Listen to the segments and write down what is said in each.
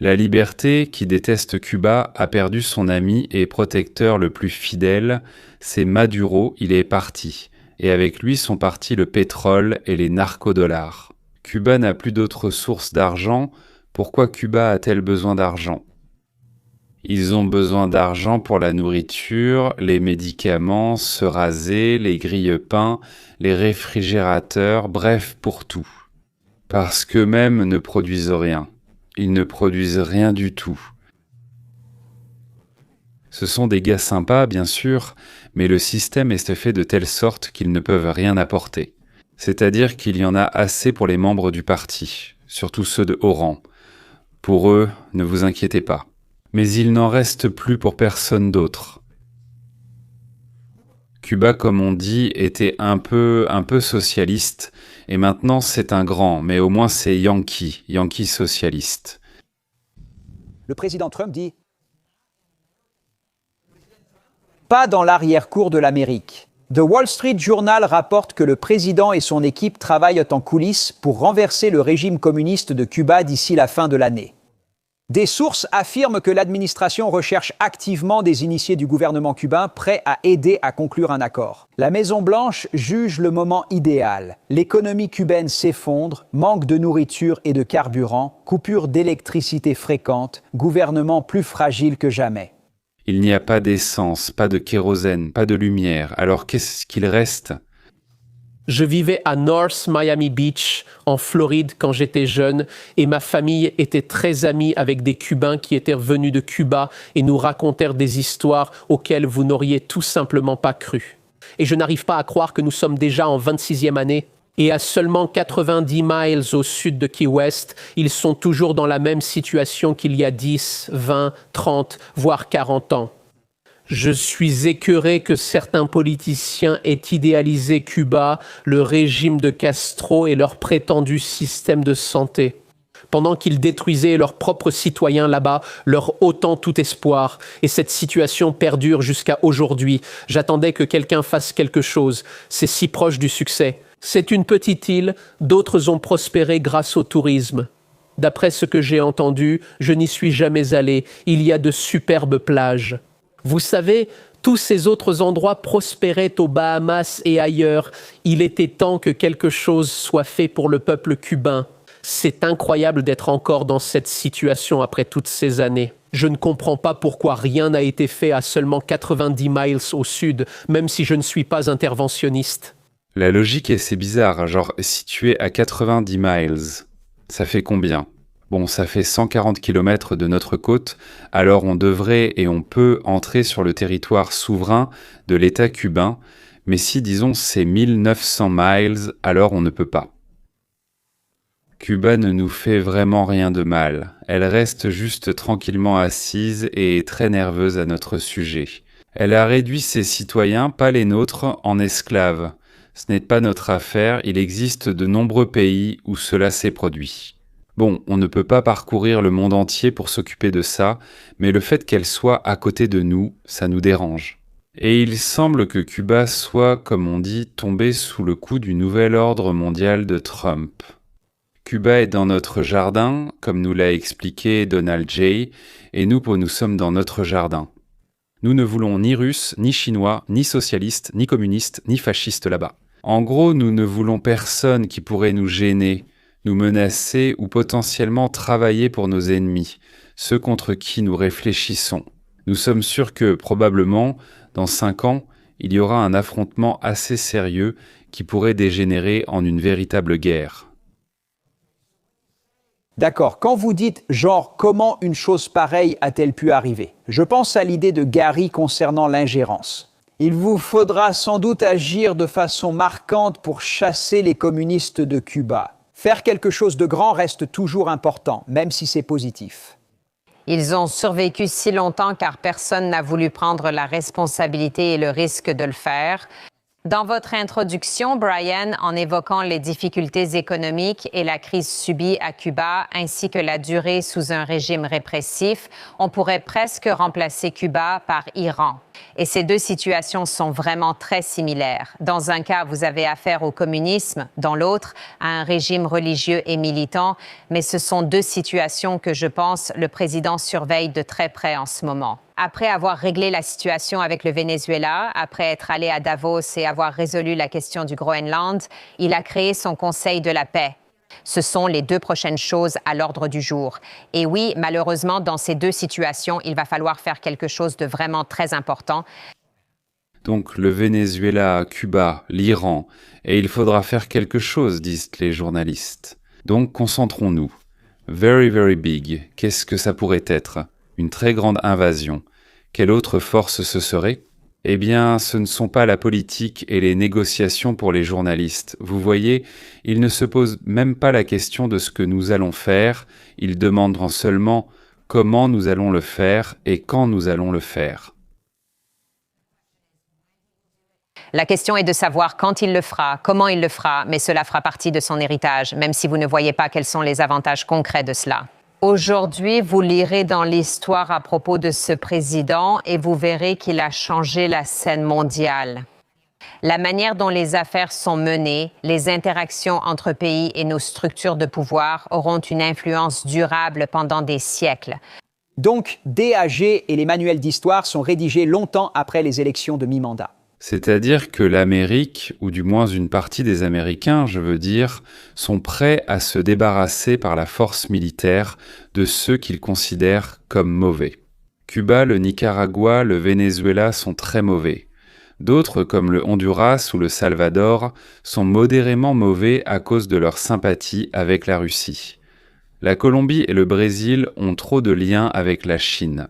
La liberté, qui déteste Cuba, a perdu son ami et protecteur le plus fidèle, c'est Maduro, il est parti. Et avec lui sont partis le pétrole et les narcodollars. Cuba n'a plus d'autres sources d'argent, pourquoi Cuba a-t-elle besoin d'argent ? Ils ont besoin d'argent pour la nourriture, les médicaments, se raser, les grille-pains, les réfrigérateurs, bref, pour tout. Parce qu'eux-mêmes ne produisent rien. Ils ne produisent rien du tout. Ce sont des gars sympas, bien sûr, mais le système est fait de telle sorte qu'ils ne peuvent rien apporter. C'est-à-dire qu'il y en a assez pour les membres du parti, surtout ceux de haut rang. Pour eux, ne vous inquiétez pas. Mais il n'en reste plus pour personne d'autre. Cuba, comme on dit, était un peu socialiste, et maintenant c'est un grand, mais au moins c'est Yankee socialiste. Le président Trump dit « Pas dans l'arrière-cour de l'Amérique ». The Wall Street Journal rapporte que le président et son équipe travaillent en coulisses pour renverser le régime communiste de Cuba d'ici la fin de l'année. Des sources affirment que l'administration recherche activement des initiés du gouvernement cubain prêts à aider à conclure un accord. La Maison-Blanche juge le moment idéal. L'économie cubaine s'effondre, manque de nourriture et de carburant, coupure d'électricité fréquente, gouvernement plus fragile que jamais. Il n'y a pas d'essence, pas de kérosène, pas de lumière. Alors qu'est-ce qu'il reste ? Je vivais à North Miami Beach, en Floride, quand j'étais jeune, et ma famille était très amie avec des Cubains qui étaient revenus de Cuba et nous racontèrent des histoires auxquelles vous n'auriez tout simplement pas cru. Et je n'arrive pas à croire que nous sommes déjà en 26e année. Et à seulement 90 miles au sud de Key West, ils sont toujours dans la même situation qu'il y a 10, 20, 30, voire 40 ans. Je suis écœuré que certains politiciens aient idéalisé Cuba, le régime de Castro et leur prétendu système de santé. Pendant qu'ils détruisaient leurs propres citoyens là-bas, leur ôtant tout espoir. Et cette situation perdure jusqu'à aujourd'hui. J'attendais que quelqu'un fasse quelque chose. C'est si proche du succès. C'est une petite île, d'autres ont prospéré grâce au tourisme. D'après ce que j'ai entendu, je n'y suis jamais allé. Il y a de superbes plages. Vous savez, tous ces autres endroits prospéraient aux Bahamas et ailleurs. Il était temps que quelque chose soit fait pour le peuple cubain. C'est incroyable d'être encore dans cette situation après toutes ces années. Je ne comprends pas pourquoi rien n'a été fait à seulement 90 miles au sud, même si je ne suis pas interventionniste. La logique est assez bizarre, genre si tu es à 90 miles, ça fait combien ? Bon, ça fait 140 km de notre côte, alors on devrait et on peut entrer sur le territoire souverain de l'État cubain, mais si disons c'est 1900 miles, alors on ne peut pas. Cuba ne nous fait vraiment rien de mal, elle reste juste tranquillement assise et très nerveuse à notre sujet. Elle a réduit ses citoyens, pas les nôtres, en esclaves. Ce n'est pas notre affaire, il existe de nombreux pays où cela s'est produit. Bon, on ne peut pas parcourir le monde entier pour s'occuper de ça, mais le fait qu'elle soit à côté de nous, ça nous dérange. Et il semble que Cuba soit, comme on dit, tombé sous le coup du nouvel ordre mondial de Trump. Cuba est dans notre jardin, comme nous l'a expliqué Donald J, et nous sommes dans notre jardin. Nous ne voulons ni Russes, ni Chinois, ni socialistes, ni communistes, ni fascistes là-bas. En gros, nous ne voulons personne qui pourrait nous gêner, nous menacer ou potentiellement travailler pour nos ennemis, ceux contre qui nous réfléchissons. Nous sommes sûrs que, probablement, dans 5 ans, il y aura un affrontement assez sérieux qui pourrait dégénérer en une véritable guerre. D'accord, quand vous dites genre comment une chose pareille a-t-elle pu arriver, je pense à l'idée de Gary concernant l'ingérence. Il vous faudra sans doute agir de façon marquante pour chasser les communistes de Cuba. Faire quelque chose de grand reste toujours important, même si c'est positif. Ils ont survécu si longtemps car personne n'a voulu prendre la responsabilité et le risque de le faire. Dans votre introduction, Brian, en évoquant les difficultés économiques et la crise subie à Cuba, ainsi que la durée sous un régime répressif, on pourrait presque remplacer Cuba par Iran. Et ces deux situations sont vraiment très similaires. Dans un cas, vous avez affaire au communisme, dans l'autre, à un régime religieux et militant, mais ce sont deux situations que je pense le président surveille de très près en ce moment. Après avoir réglé la situation avec le Venezuela, après être allé à Davos et avoir résolu la question du Groenland, il a créé son Conseil de la paix. Ce sont les deux prochaines choses à l'ordre du jour. Et oui, malheureusement, dans ces deux situations, il va falloir faire quelque chose de vraiment très important. Donc le Venezuela, Cuba, l'Iran, et il faudra faire quelque chose, disent les journalistes. Donc concentrons-nous. Very, very big, qu'est-ce que ça pourrait être? Une très grande invasion. Quelle autre force ce serait? Eh bien, ce ne sont pas la politique et les négociations pour les journalistes. Vous voyez, ils ne se posent même pas la question de ce que nous allons faire, ils demandent seulement comment nous allons le faire et quand nous allons le faire. La question est de savoir quand il le fera, comment il le fera, mais cela fera partie de son héritage, même si vous ne voyez pas quels sont les avantages concrets de cela. Aujourd'hui, vous lirez dans l'histoire à propos de ce président et vous verrez qu'il a changé la scène mondiale. La manière dont les affaires sont menées, les interactions entre pays et nos structures de pouvoir auront une influence durable pendant des siècles. Donc, DAG et les manuels d'histoire sont rédigés longtemps après les élections de mi-mandat. C'est-à-dire que l'Amérique, ou du moins une partie des Américains, je veux dire, sont prêts à se débarrasser par la force militaire de ceux qu'ils considèrent comme mauvais. Cuba, le Nicaragua, le Venezuela sont très mauvais. D'autres, comme le Honduras ou le Salvador, sont modérément mauvais à cause de leur sympathie avec la Russie. La Colombie et le Brésil ont trop de liens avec la Chine.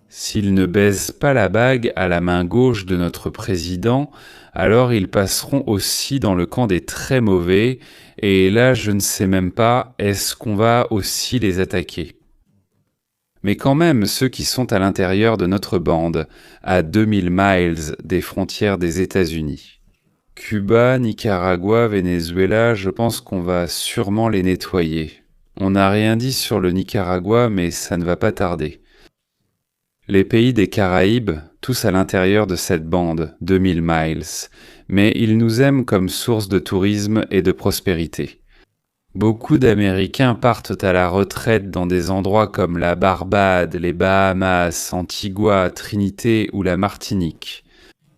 S'ils ne baisent pas la bague à la main gauche de notre président, alors ils passeront aussi dans le camp des très mauvais, et là je ne sais même pas, est-ce qu'on va aussi les attaquer? Mais quand même, ceux qui sont à l'intérieur de notre bande, à 2000 miles des frontières des États-Unis. Cuba, Nicaragua, Venezuela, je pense qu'on va sûrement les nettoyer. On n'a rien dit sur le Nicaragua, mais ça ne va pas tarder. Les pays des Caraïbes, tous à l'intérieur de cette bande, 2000 miles, mais ils nous aiment comme source de tourisme et de prospérité. Beaucoup d'Américains partent à la retraite dans des endroits comme la Barbade, les Bahamas, Antigua, Trinité ou la Martinique.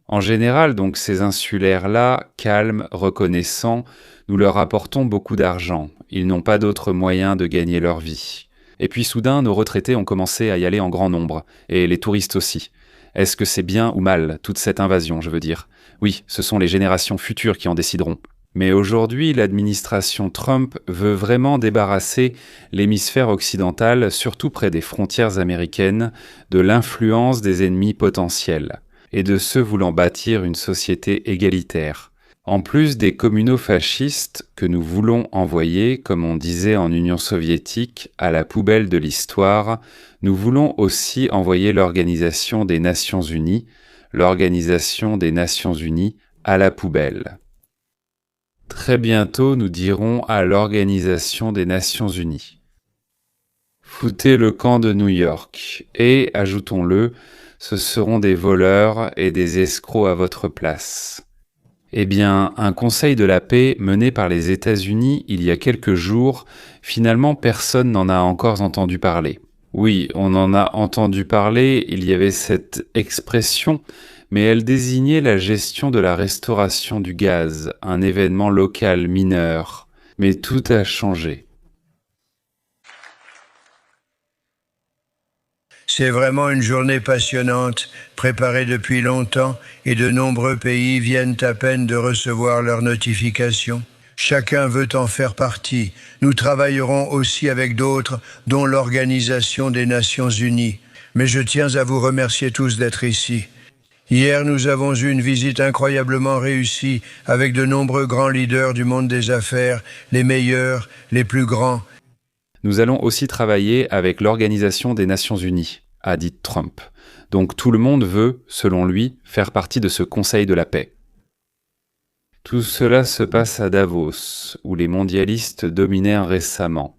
En général, donc, ces insulaires-là, calmes, reconnaissants, nous leur apportons beaucoup d'argent. Ils n'ont pas d'autre moyen de gagner leur vie. Et puis soudain, nos retraités ont commencé à y aller en grand nombre, et les touristes aussi. Est-ce que c'est bien ou mal, toute cette invasion, je veux dire? Oui, ce sont les générations futures qui en décideront. Mais aujourd'hui, l'administration Trump veut vraiment débarrasser l'hémisphère occidental, surtout près des frontières américaines, de l'influence des ennemis potentiels, et de ceux voulant bâtir une société égalitaire. En plus des communaux-fascistes que nous voulons envoyer, comme on disait en Union soviétique, à la poubelle de l'histoire, nous voulons aussi envoyer l'Organisation des Nations Unies, à la poubelle. Très bientôt, nous dirons à l'Organisation des Nations Unies. Foutez le camp de New York, et, ajoutons-le, ce seront des voleurs et des escrocs à votre place. Eh bien, un conseil de la paix mené par les États-Unis il y a quelques jours, finalement personne n'en a encore entendu parler. Oui, on en a entendu parler, il y avait cette expression, mais elle désignait la gestion de la restauration du gaz, un événement local mineur. Mais tout a changé. C'est vraiment une journée passionnante, préparée depuis longtemps, et de nombreux pays viennent à peine de recevoir leur notification. Chacun veut en faire partie. Nous travaillerons aussi avec d'autres, dont l'Organisation des Nations Unies. Mais je tiens à vous remercier tous d'être ici. Hier, nous avons eu une visite incroyablement réussie avec de nombreux grands leaders du monde des affaires, les meilleurs, les plus grands. Nous allons aussi travailler avec l'Organisation des Nations Unies, a dit Trump. Donc tout le monde veut, selon lui, faire partie de ce Conseil de la paix. Tout cela se passe à Davos, où les mondialistes dominèrent récemment.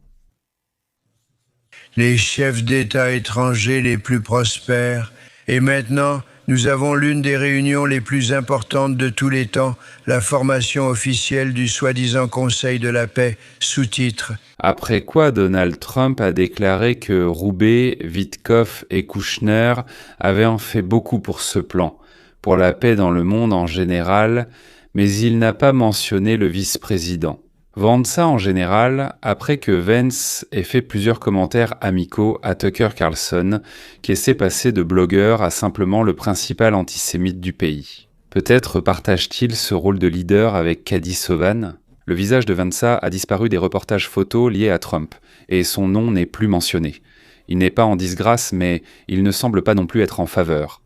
Les chefs d'État étrangers les plus prospères Et maintenant, nous avons l'une des réunions les plus importantes de tous les temps, la formation officielle du soi-disant Conseil de la paix, sous-titre. Après quoi Donald Trump a déclaré que Roubaix, Witkoff et Kouchner avaient en fait beaucoup pour ce plan, pour la paix dans le monde en général, mais il n'a pas mentionné le vice-président. Vansa en général, après que Vance ait fait plusieurs commentaires amicaux à Tucker Carlson, qui essaie passer de blogueur à simplement le principal antisémite du pays. Peut-être partage-t-il ce rôle de leader avec Cady Sovan? Le visage de Vansa a disparu des reportages photos liés à Trump, et son nom n'est plus mentionné. Il n'est pas en disgrâce, mais il ne semble pas non plus être en faveur.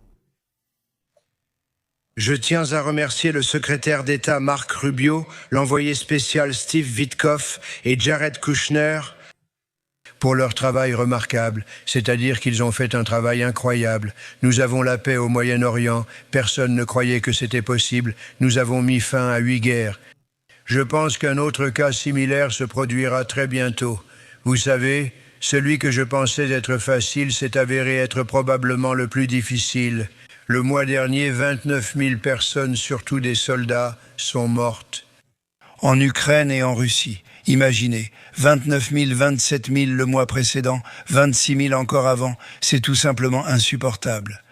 Je tiens à remercier le secrétaire d'État Marc Rubio, l'envoyé spécial Steve Witkoff et Jared Kushner pour leur travail remarquable, c'est-à-dire qu'ils ont fait un travail incroyable. Nous avons la paix au Moyen-Orient, personne ne croyait que c'était possible, nous avons mis fin à 8 guerres. Je pense qu'un autre cas similaire se produira très bientôt. Vous savez, celui que je pensais être facile s'est avéré être probablement le plus difficile. Le mois dernier, 29 000 personnes, surtout des soldats, sont mortes. En Ukraine et en Russie. Imaginez, 29 000, 27 000 le mois précédent, 26 000 encore avant. C'est tout simplement insupportable.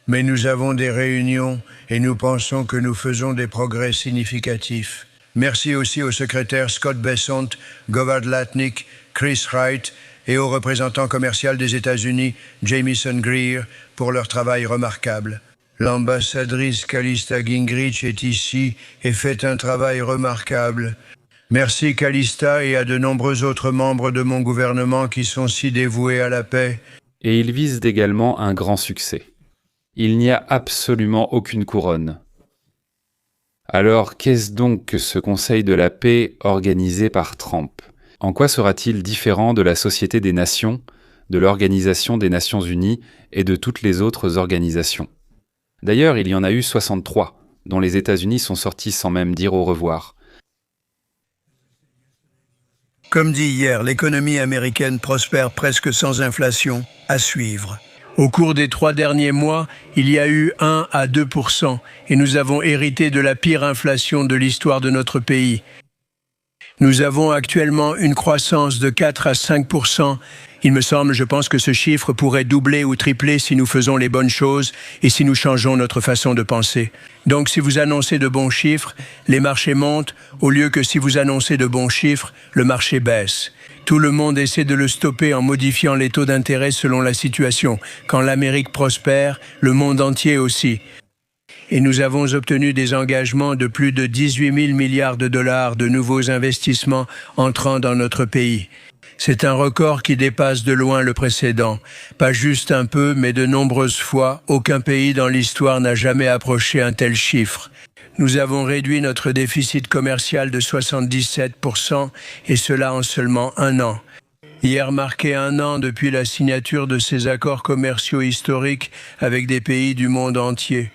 Mais nous avons des réunions et nous pensons que nous faisons des progrès significatifs. Merci aussi au secrétaire Scott Bessent, Govard Latnick, Chris Wright et au représentant commercial des États-Unis, Jamieson Greer, pour leur travail remarquable. L'ambassadrice Callista Gingrich est ici et fait un travail remarquable. Merci Callista et à de nombreux autres membres de mon gouvernement qui sont si dévoués à la paix. Et il vise également un grand succès. Il n'y a absolument aucune couronne. Alors, qu'est-ce donc que ce Conseil de la paix organisé par Trump? En quoi sera-t-il différent de la Société des Nations, de l'Organisation des Nations Unies et de toutes les autres organisations? D'ailleurs, il y en a eu 63, dont les États-Unis sont sortis sans même dire au revoir. Comme dit hier, l'économie américaine prospère presque sans inflation. À suivre. Au cours des 3 derniers mois, il y a eu 1 à 2%, et nous avons hérité de la pire inflation de l'histoire de notre pays. Nous avons actuellement une croissance de 4 à 5%. Il me semble, je pense que ce chiffre pourrait doubler ou tripler si nous faisons les bonnes choses et si nous changeons notre façon de penser. Donc si vous annoncez de bons chiffres, les marchés montent, au lieu que si vous annoncez de bons chiffres, le marché baisse. Tout le monde essaie de le stopper en modifiant les taux d'intérêt selon la situation. Quand l'Amérique prospère, le monde entier aussi. Et nous avons obtenu des engagements de plus de 18 000 milliards de dollars de nouveaux investissements entrant dans notre pays. C'est un record qui dépasse de loin le précédent. Pas juste un peu, mais de nombreuses fois, aucun pays dans l'histoire n'a jamais approché un tel chiffre. Nous avons réduit notre déficit commercial de 77%, et cela en seulement 1 an. Hier marquait 1 an depuis la signature de ces accords commerciaux historiques avec des pays du monde entier.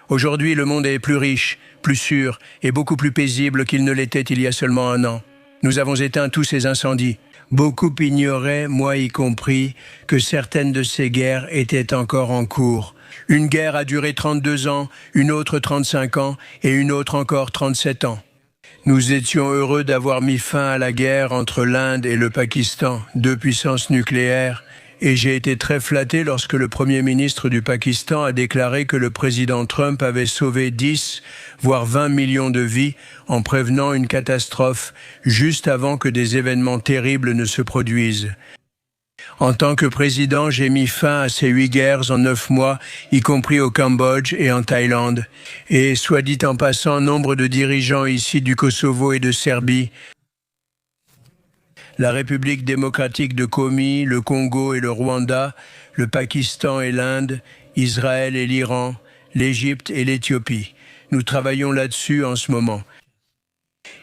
Aujourd'hui, le monde est plus riche, plus sûr et beaucoup plus paisible qu'il ne l'était il y a seulement 1 an. Nous avons éteint tous ces incendies. Beaucoup ignoraient, moi y compris, que certaines de ces guerres étaient encore en cours. Une guerre a duré 32 ans, une autre 35 ans et une autre encore 37 ans. Nous étions heureux d'avoir mis fin à la guerre entre l'Inde et le Pakistan, 2 puissances nucléaires, et j'ai été très flatté lorsque le Premier ministre du Pakistan a déclaré que le président Trump avait sauvé 10, voire 20 millions de vies en prévenant une catastrophe juste avant que des événements terribles ne se produisent. En tant que président, j'ai mis fin à ces 8 guerres en 9 mois, y compris au Cambodge et en Thaïlande. Et, soit dit en passant, nombre de dirigeants ici du Kosovo et de Serbie, la République démocratique de Komi, le Congo et le Rwanda, le Pakistan et l'Inde, Israël et l'Iran, l'Égypte et l'Éthiopie. Nous travaillons là-dessus en ce moment.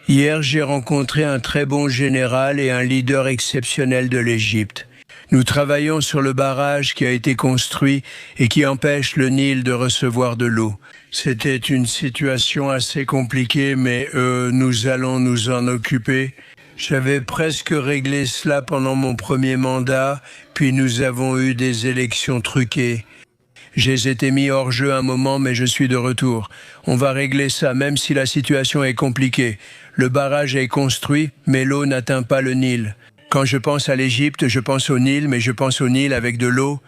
Hier, j'ai rencontré un très bon général et un leader exceptionnel de l'Égypte. Nous travaillons sur le barrage qui a été construit et qui empêche le Nil de recevoir de l'eau. C'était une situation assez compliquée, mais nous allons nous en occuper. J'avais presque réglé cela pendant mon premier mandat, puis nous avons eu des élections truquées. J'ai été mis hors jeu un moment, mais je suis de retour. On va régler ça, même si la situation est compliquée. Le barrage est construit, mais l'eau n'atteint pas le Nil. Quand je pense à l'Égypte, je pense au Nil, mais je pense au Nil avec de l'eau.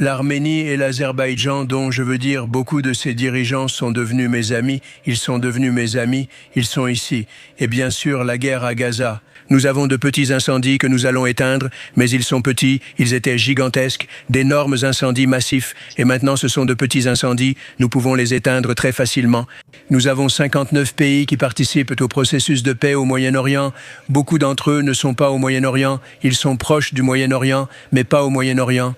L'Arménie et l'Azerbaïdjan, dont je veux dire beaucoup de ces dirigeants sont devenus mes amis, ils sont devenus mes amis, ils sont ici. Et bien sûr, la guerre à Gaza. Nous avons de petits incendies que nous allons éteindre, mais ils sont petits, ils étaient gigantesques, d'énormes incendies massifs, et maintenant ce sont de petits incendies, nous pouvons les éteindre très facilement. Nous avons 59 pays qui participent au processus de paix au Moyen-Orient. Beaucoup d'entre eux ne sont pas au Moyen-Orient, ils sont proches du Moyen-Orient, mais pas au Moyen-Orient.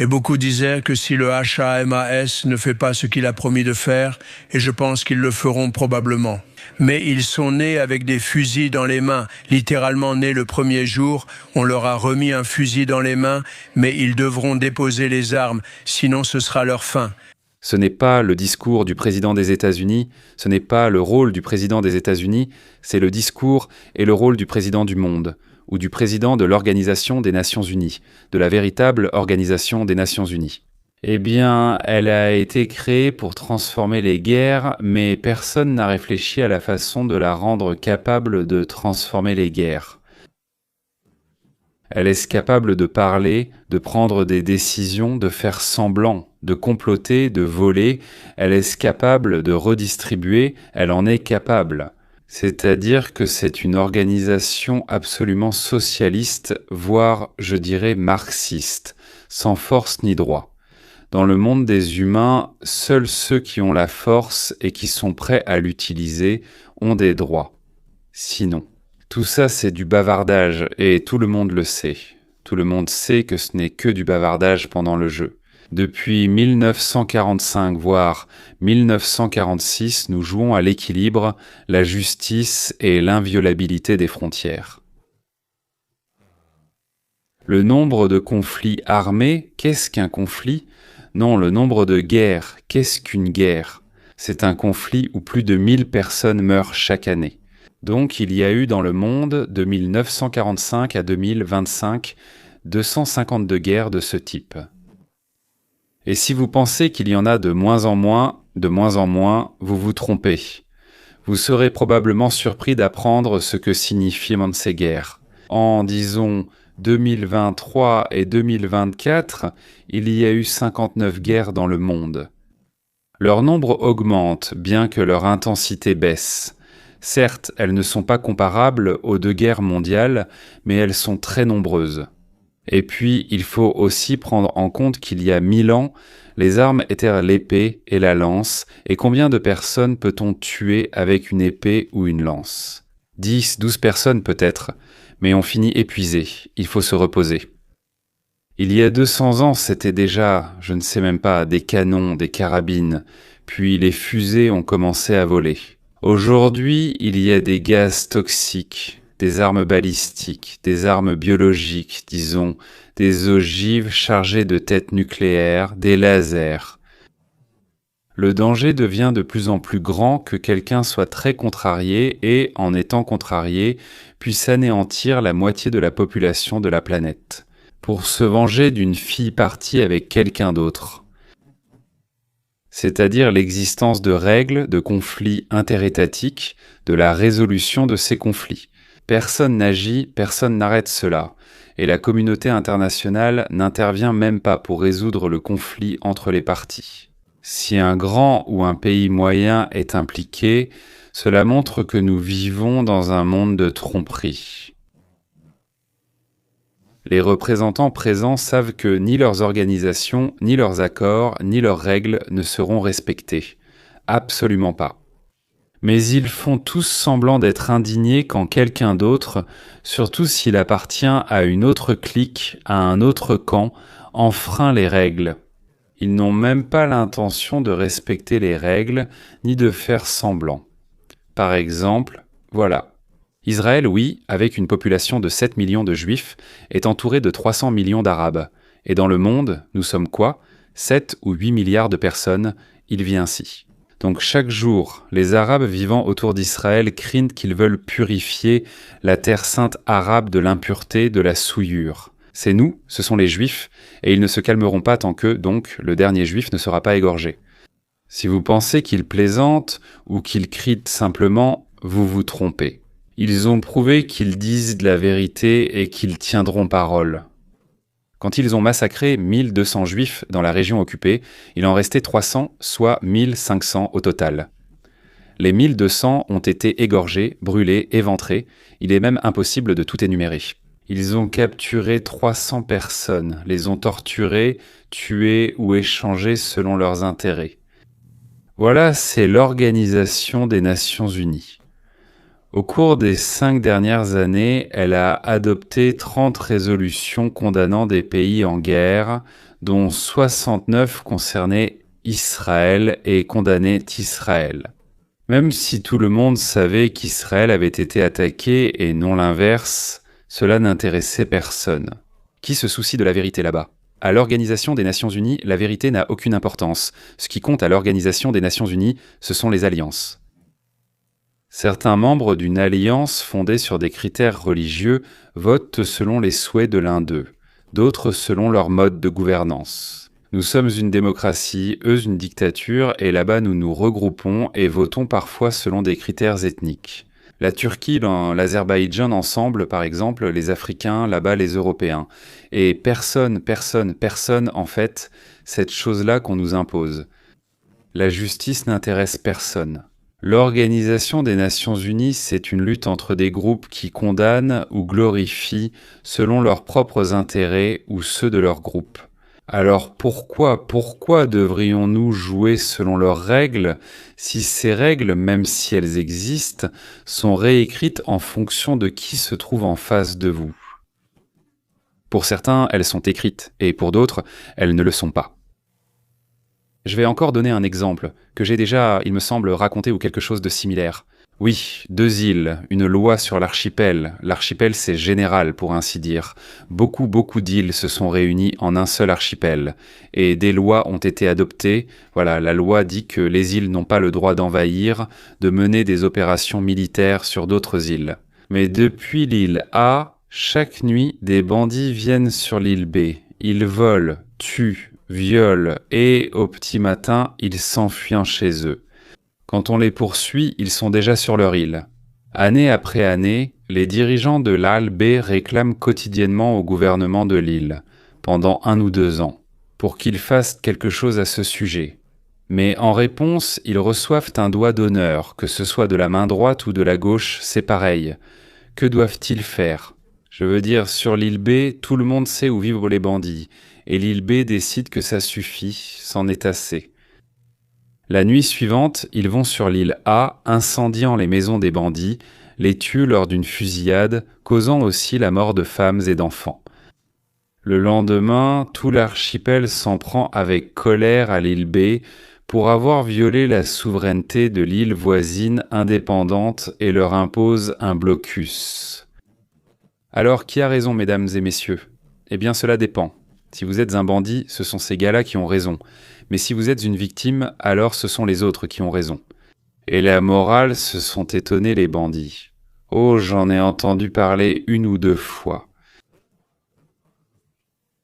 Et beaucoup disaient que si le HAMAS ne fait pas ce qu'il a promis de faire, et je pense qu'ils le feront probablement. Mais ils sont nés avec des fusils dans les mains, littéralement nés le premier jour, on leur a remis un fusil dans les mains, mais ils devront déposer les armes, sinon ce sera leur fin. Ce n'est pas le discours du président des États-Unis, ce n'est pas le rôle du président des États-Unis, c'est le discours et le rôle du président du monde, ou du président de l'Organisation des Nations Unies, de la véritable Organisation des Nations Unies. Eh bien, elle a été créée pour transformer les guerres, mais personne n'a réfléchi à la façon de la rendre capable de transformer les guerres. Elle est capable de parler, de prendre des décisions, de faire semblant, de comploter, de voler. Elle est capable de redistribuer, elle en est capable. C'est-à-dire que c'est une organisation absolument socialiste, voire, je dirais, marxiste, sans force ni droit. Dans le monde des humains, seuls ceux qui ont la force et qui sont prêts à l'utiliser ont des droits. Sinon, tout ça c'est du bavardage et tout le monde le sait. Tout le monde sait que ce n'est que du bavardage pendant le jeu. Depuis 1945, voire 1946, nous jouons à l'équilibre, la justice et l'inviolabilité des frontières. Le nombre de conflits armés, qu'est-ce qu'un conflit ? Non, le nombre de guerres, qu'est-ce qu'une guerre ? C'est un conflit où plus de 1000 personnes meurent chaque année. Donc il y a eu dans le monde, de 1945 à 2025, 252 guerres de ce type. Et si vous pensez qu'il y en a de moins en moins, vous vous trompez. Vous serez probablement surpris d'apprendre ce que signifient ces guerres. En, disons, 2023 et 2024, il y a eu 59 guerres dans le monde. Leur nombre augmente, bien que leur intensité baisse. Certes, elles ne sont pas comparables aux 2 guerres mondiales, mais elles sont très nombreuses. Et puis, il faut aussi prendre en compte qu'il y a 1000 ans, les armes étaient l'épée et la lance, et combien de personnes peut-on tuer avec une épée ou une lance ? 10, 12 personnes peut-être, mais on finit épuisé, il faut se reposer. Il y a 200 ans, c'était déjà, je ne sais même pas, des canons, des carabines, puis les fusées ont commencé à voler. Aujourd'hui, il y a des gaz toxiques, des armes balistiques, des armes biologiques, disons, des ogives chargées de têtes nucléaires, des lasers. Le danger devient de plus en plus grand que quelqu'un soit très contrarié et, en étant contrarié, puisse anéantir la moitié de la population de la planète, pour se venger d'une fille partie avec quelqu'un d'autre. C'est-à-dire l'existence de règles, de conflits interétatiques, de la résolution de ces conflits. Personne n'agit, personne n'arrête cela, et la communauté internationale n'intervient même pas pour résoudre le conflit entre les parties. Si un grand ou un pays moyen est impliqué, cela montre que nous vivons dans un monde de tromperie. Les représentants présents savent que ni leurs organisations, ni leurs accords, ni leurs règles ne seront respectés. Absolument pas. Mais ils font tous semblant d'être indignés quand quelqu'un d'autre, surtout s'il appartient à une autre clique, à un autre camp, enfreint les règles. Ils n'ont même pas l'intention de respecter les règles, ni de faire semblant. Par exemple, voilà. Israël, oui, avec une population de 7 millions de Juifs, est entouré de 300 millions d'Arabes. Et dans le monde, nous sommes quoi ? 7 ou 8 milliards de personnes, il vit ainsi. Donc chaque jour, les Arabes vivant autour d'Israël crient qu'ils veulent purifier la terre sainte arabe de l'impureté, de la souillure. C'est nous, ce sont les Juifs, et ils ne se calmeront pas tant que, donc, le dernier Juif ne sera pas égorgé. Si vous pensez qu'ils plaisantent ou qu'ils crient simplement, vous vous trompez. Ils ont prouvé qu'ils disent de la vérité et qu'ils tiendront parole. Quand ils ont massacré 1200 Juifs dans la région occupée, il en restait 300, soit 1500 au total. Les 1200 ont été égorgés, brûlés, éventrés. Il est même impossible de tout énumérer. Ils ont capturé 300 personnes, les ont torturées, tuées ou échangées selon leurs intérêts. Voilà, c'est l'Organisation des Nations Unies. Au cours des 5 dernières années, elle a adopté 30 résolutions condamnant des pays en guerre, dont 69 concernaient Israël et condamnaient Israël. Même si tout le monde savait qu'Israël avait été attaqué et non l'inverse, cela n'intéressait personne. Qui se soucie de la vérité là-bas ? À l'Organisation des Nations Unies, la vérité n'a aucune importance. Ce qui compte à l'Organisation des Nations Unies, ce sont les alliances. Certains membres d'une alliance fondée sur des critères religieux votent selon les souhaits de l'un d'eux, d'autres selon leur mode de gouvernance. Nous sommes une démocratie, eux une dictature, et là-bas nous nous regroupons et votons parfois selon des critères ethniques. La Turquie, l'Azerbaïdjan ensemble, par exemple, les Africains, là-bas les Européens. Et personne, en fait, cette chose-là qu'on nous impose. La justice n'intéresse personne. L'Organisation des Nations Unies, c'est une lutte entre des groupes qui condamnent ou glorifient selon leurs propres intérêts ou ceux de leur groupe. Alors pourquoi devrions-nous jouer selon leurs règles si ces règles, même si elles existent, sont réécrites en fonction de qui se trouve en face de vous ? Pour certains, elles sont écrites, et pour d'autres, elles ne le sont pas. Je vais encore donner un exemple, que j'ai déjà, il me semble, raconté ou quelque chose de similaire. Oui, 2 îles, une loi sur l'archipel. L'archipel, c'est général, pour ainsi dire. Beaucoup d'îles se sont réunies en un seul archipel. Et des lois ont été adoptées. Voilà, la loi dit que les îles n'ont pas le droit d'envahir, de mener des opérations militaires sur d'autres îles. Mais depuis l'île A, chaque nuit, des bandits viennent sur l'île B. Ils volent, tuent, violent et, au petit matin, ils s'enfuient chez eux. Quand on les poursuit, ils sont déjà sur leur île. Année après année, les dirigeants de l'île B réclament quotidiennement au gouvernement de l'île, pendant 1 ou 2 ans, pour qu'il fasse quelque chose à ce sujet. Mais en réponse, ils reçoivent un doigt d'honneur, que ce soit de la main droite ou de la gauche, c'est pareil. Que doivent-ils faire ? Je veux dire, sur l'île B, tout le monde sait où vivent les bandits, et l'île B décide que ça suffit, c'en est assez. La nuit suivante, ils vont sur l'île A, incendiant les maisons des bandits, les tuent lors d'une fusillade, causant aussi la mort de femmes et d'enfants. Le lendemain, tout l'archipel s'en prend avec colère à l'île B pour avoir violé la souveraineté de l'île voisine indépendante et leur impose un blocus. Alors, qui a raison, mesdames et messieurs ? Eh bien, cela dépend. Si vous êtes un bandit, ce sont ces gars-là qui ont raison. Mais si vous êtes une victime, alors ce sont les autres qui ont raison. Et la morale, se sont étonnés les bandits. Oh, j'en ai entendu parler 1 ou 2 fois.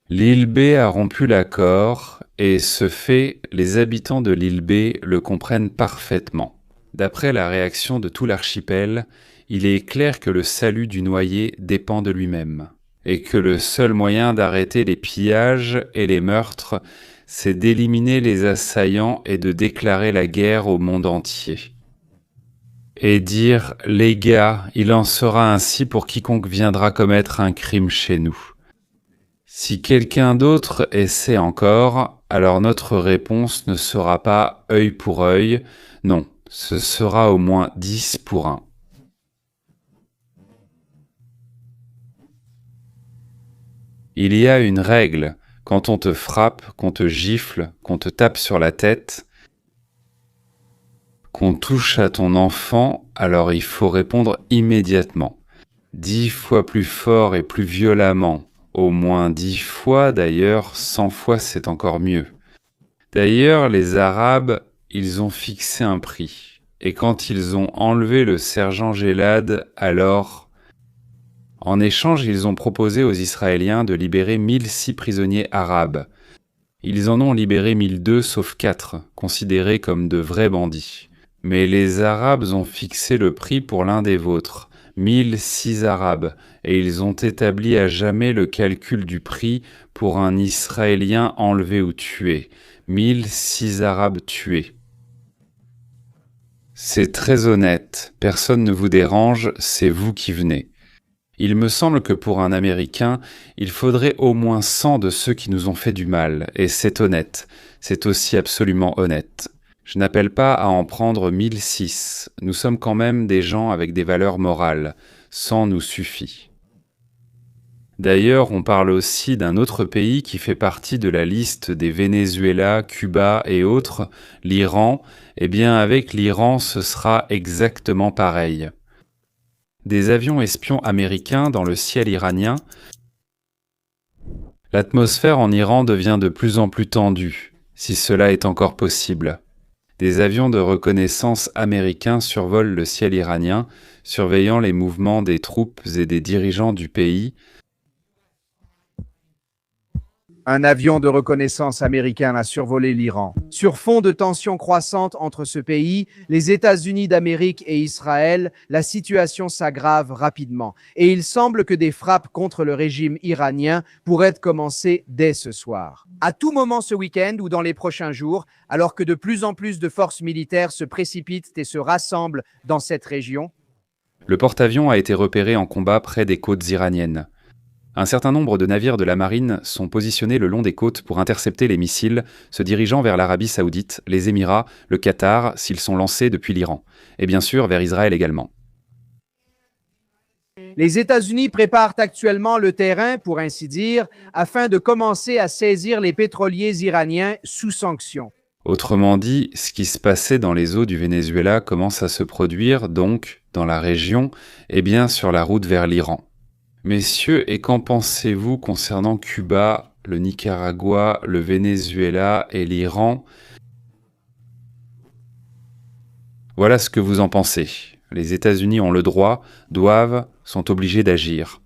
L'île B a rompu l'accord, et ce fait, les habitants de l'île B le comprennent parfaitement. D'après la réaction de tout l'archipel, il est clair que le salut du noyé dépend de lui-même, et que le seul moyen d'arrêter les pillages et les meurtres, c'est d'éliminer les assaillants et de déclarer la guerre au monde entier. Et dire, les gars, il en sera ainsi pour quiconque viendra commettre un crime chez nous. Si quelqu'un d'autre essaie encore, alors notre réponse ne sera pas œil pour œil, non, ce sera au moins 10 pour 1. Il y a une règle, quand on te frappe, qu'on te gifle, qu'on te tape sur la tête, qu'on touche à ton enfant, alors il faut répondre immédiatement. 10 fois plus fort et plus violemment, au moins 10 fois d'ailleurs, 100 fois c'est encore mieux. D'ailleurs, les Arabes, ils ont fixé un prix, et quand ils ont enlevé le sergent Gélad, alors... En échange, ils ont proposé aux Israéliens de libérer 1006 prisonniers arabes. Ils en ont libéré 1002 sauf 4, considérés comme de vrais bandits. Mais les Arabes ont fixé le prix pour l'un des vôtres, 1006 Arabes, et ils ont établi à jamais le calcul du prix pour un Israélien enlevé ou tué. 1006 Arabes tués. C'est très honnête, personne ne vous dérange, c'est vous qui venez. Il me semble que pour un Américain, il faudrait au moins 100 de ceux qui nous ont fait du mal, et c'est honnête, c'est aussi absolument honnête. Je n'appelle pas à en prendre 1006, nous sommes quand même des gens avec des valeurs morales, 100 nous suffit. D'ailleurs, on parle aussi d'un autre pays qui fait partie de la liste des Venezuela, Cuba et autres, l'Iran. Eh bien, avec l'Iran, ce sera exactement pareil. Des avions espions américains dans le ciel iranien. L'atmosphère en Iran devient de plus en plus tendue, si cela est encore possible. Des avions de reconnaissance américains survolent le ciel iranien, surveillant les mouvements des troupes et des dirigeants du pays. Un avion de reconnaissance américain a survolé l'Iran. Sur fond de tensions croissantes entre ce pays, les États-Unis d'Amérique et Israël, la situation s'aggrave rapidement. Et il semble que des frappes contre le régime iranien pourraient commencer dès ce soir. À tout moment ce week-end ou dans les prochains jours, alors que de plus en plus de forces militaires se précipitent et se rassemblent dans cette région, Le porte-avions a été repéré en combat près des côtes iraniennes. Un certain nombre de navires de la marine sont positionnés le long des côtes pour intercepter les missiles se dirigeant vers l'Arabie Saoudite, les Émirats, le Qatar, s'ils sont lancés depuis l'Iran, et bien sûr vers Israël également. les États-Unis préparent actuellement le terrain, pour ainsi dire, afin de commencer à saisir les pétroliers iraniens sous sanctions. Autrement dit, ce qui se passait dans les eaux du Venezuela commence à se produire, donc, dans la région, et bien sur la route vers l'Iran. Messieurs, et qu'en pensez-vous concernant Cuba, le Nicaragua, le Venezuela et l'Iran? Voilà ce que vous en pensez. Les États-Unis ont le droit, doivent, sont obligés d'agir.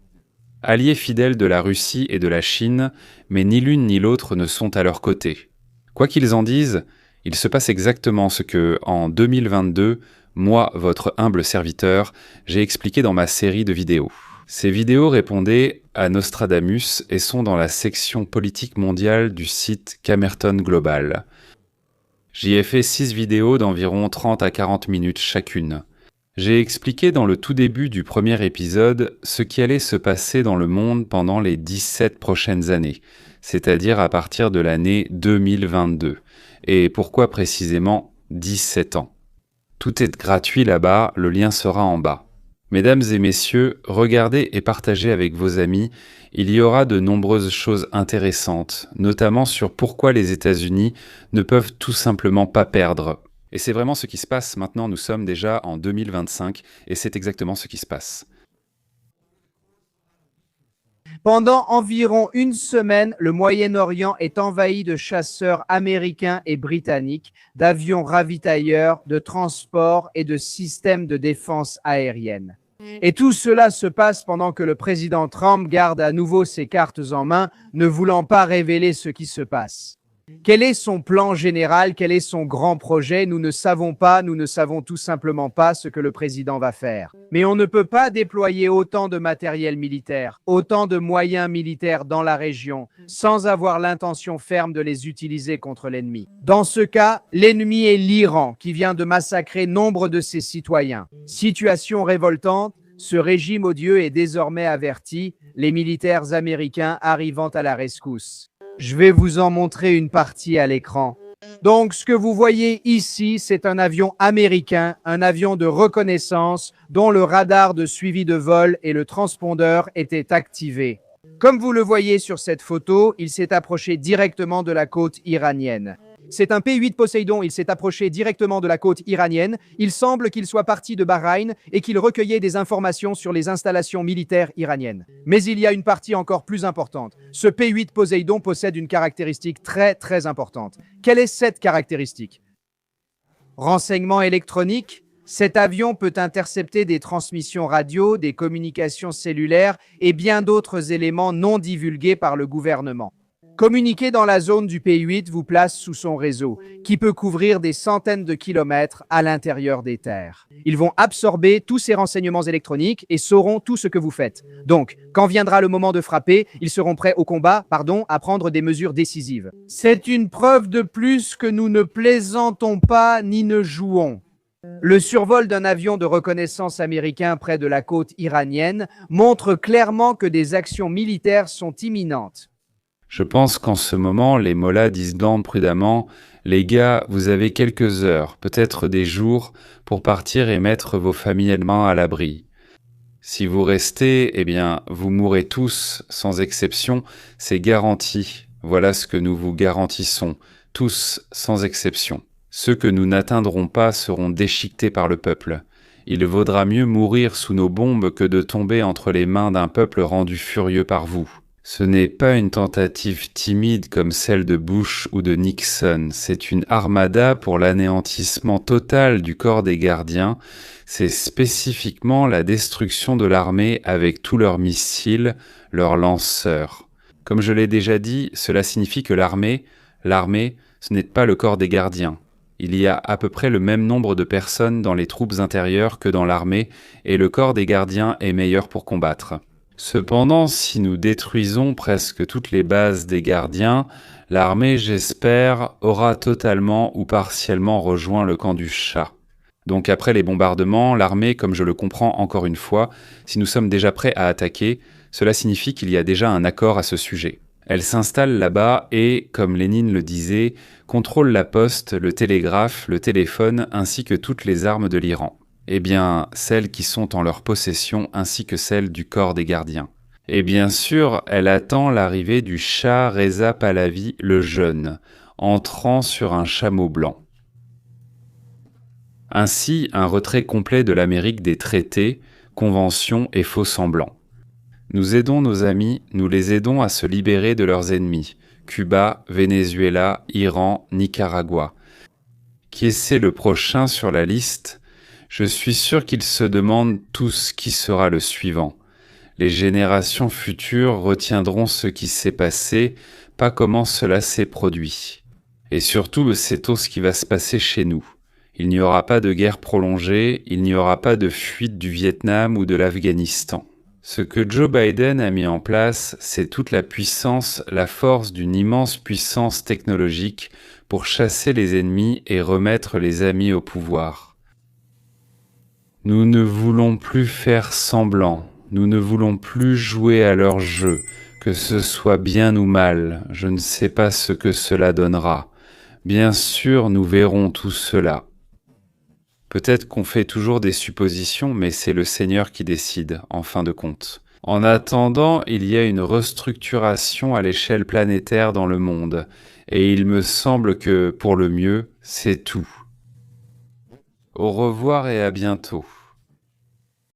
Alliés fidèles de la Russie et de la Chine, mais ni l'une ni l'autre ne sont à leur côté. Quoi qu'ils en disent, il se passe exactement ce que, en 2022, moi, votre humble serviteur, j'ai expliqué dans ma série de vidéos. Ces vidéos répondaient à Nostradamus et sont dans la section politique mondiale du site Camerton Global. J'y ai fait 6 vidéos d'environ 30 à 40 minutes chacune. J'ai expliqué dans le tout début du premier épisode ce qui allait se passer dans le monde pendant les 17 prochaines années, c'est-à-dire à partir de l'année 2022, et pourquoi précisément 17 ans. Tout est gratuit là-bas, le lien sera en bas. Mesdames et messieurs, regardez et partagez avec vos amis, il y aura de nombreuses choses intéressantes, notamment sur pourquoi les États-Unis ne peuvent tout simplement pas perdre. Et c'est vraiment ce qui se passe maintenant, nous sommes déjà en 2025, et c'est exactement ce qui se passe. Pendant environ une semaine, le Moyen-Orient est envahi de chasseurs américains et britanniques, d'avions ravitailleurs, de transports et de systèmes de défense aérienne. Et tout cela se passe pendant que le président Trump garde à nouveau ses cartes en main, ne voulant pas révéler ce qui se passe. Quel est son plan général? Quel est son grand projet? Nous ne savons pas, nous ne savons tout simplement pas ce que le président va faire. Mais on ne peut pas déployer autant de matériel militaire, autant de moyens militaires dans la région, sans avoir l'intention ferme de les utiliser contre l'ennemi. Dans ce cas, l'ennemi est l'Iran, qui vient de massacrer nombre de ses citoyens. Situation révoltante, ce régime odieux est désormais averti, les militaires américains arrivant à la rescousse. Je vais vous en montrer une partie à l'écran. Donc, ce que vous voyez ici, c'est un avion américain, un avion de reconnaissance dont le radar de suivi de vol et le transpondeur étaient activés. Comme vous le voyez sur cette photo, il s'est approché directement de la côte iranienne. C'est un P-8 Poseidon, il s'est approché directement de la côte iranienne. Il semble qu'il soit parti de Bahreïn et qu'il recueillait des informations sur les installations militaires iraniennes. Mais il y a une partie encore plus importante. Ce P-8 Poseidon possède une caractéristique très importante. Quelle est cette caractéristique? Renseignement électronique? Cet avion peut intercepter des transmissions radio, des communications cellulaires et bien d'autres éléments non divulgués par le gouvernement. Communiquer dans la zone du P8 vous place sous son réseau, qui peut couvrir des centaines de kilomètres à l'intérieur des terres. Ils vont absorber tous ces renseignements électroniques et sauront tout ce que vous faites. Donc, quand viendra le moment de frapper, ils seront prêts au combat, à prendre des mesures décisives. C'est une preuve de plus que nous ne plaisantons pas ni ne jouons. Le survol d'un avion de reconnaissance américain près de la côte iranienne montre clairement que des actions militaires sont imminentes. Je pense qu'en ce moment, les mollahs disent prudemment « Les gars, vous avez quelques heures, peut-être des jours, pour partir et mettre vos familles à l'abri. Si vous restez, eh bien, vous mourrez tous, sans exception, c'est garanti. Voilà ce que nous vous garantissons, tous, sans exception. Ceux que nous n'atteindrons pas seront déchiquetés par le peuple. Il vaudra mieux mourir sous nos bombes que de tomber entre les mains d'un peuple rendu furieux par vous. » Ce n'est pas une tentative timide comme celle de Bush ou de Nixon, c'est une armada pour l'anéantissement total du corps des gardiens, c'est spécifiquement la destruction de l'armée avec tous leurs missiles, leurs lanceurs. Comme je l'ai déjà dit, cela signifie que l'armée, ce n'est pas le corps des gardiens. Il y a à peu près le même nombre de personnes dans les troupes intérieures que dans l'armée, et le corps des gardiens est meilleur pour combattre. Cependant, si nous détruisons presque toutes les bases des gardiens, l'armée, j'espère, aura totalement ou partiellement rejoint le camp du Shah. Donc après les bombardements, l'armée, comme je le comprends encore une fois, si nous sommes déjà prêts à attaquer, cela signifie qu'il y a déjà un accord à ce sujet. Elle s'installe là-bas et, comme Lénine le disait, contrôle la poste, le télégraphe, le téléphone ainsi que toutes les armes de l'Iran. Eh bien, celles qui sont en leur possession ainsi que celles du corps des gardiens. Et bien sûr, elle attend l'arrivée du Shah Reza Pahlavi le Jeune, entrant sur un chameau blanc. Ainsi, un retrait complet de l'Amérique des traités, conventions et faux-semblants. Nous aidons nos amis, nous les aidons à se libérer de leurs ennemis, Cuba, Venezuela, Iran, Nicaragua. Qui est-ce le prochain sur la liste ? Je suis sûr qu'ils se demandent tous qui sera le suivant. Les générations futures retiendront ce qui s'est passé, pas comment cela s'est produit. Et surtout, c'est tout ce qui va se passer chez nous. Il n'y aura pas de guerre prolongée, il n'y aura pas de fuite du Vietnam ou de l'Afghanistan. Ce que Joe Biden a mis en place, c'est toute la puissance, la force d'une immense puissance technologique pour chasser les ennemis et remettre les amis au pouvoir. Nous ne voulons plus faire semblant, nous ne voulons plus jouer à leur jeu, que ce soit bien ou mal, je ne sais pas ce que cela donnera. Bien sûr, nous verrons tout cela. Peut-être qu'on fait toujours des suppositions, mais c'est le Seigneur qui décide, en fin de compte. En attendant, il y a une restructuration à l'échelle planétaire dans le monde, et il me semble que, pour le mieux, c'est tout. Au revoir et à bientôt.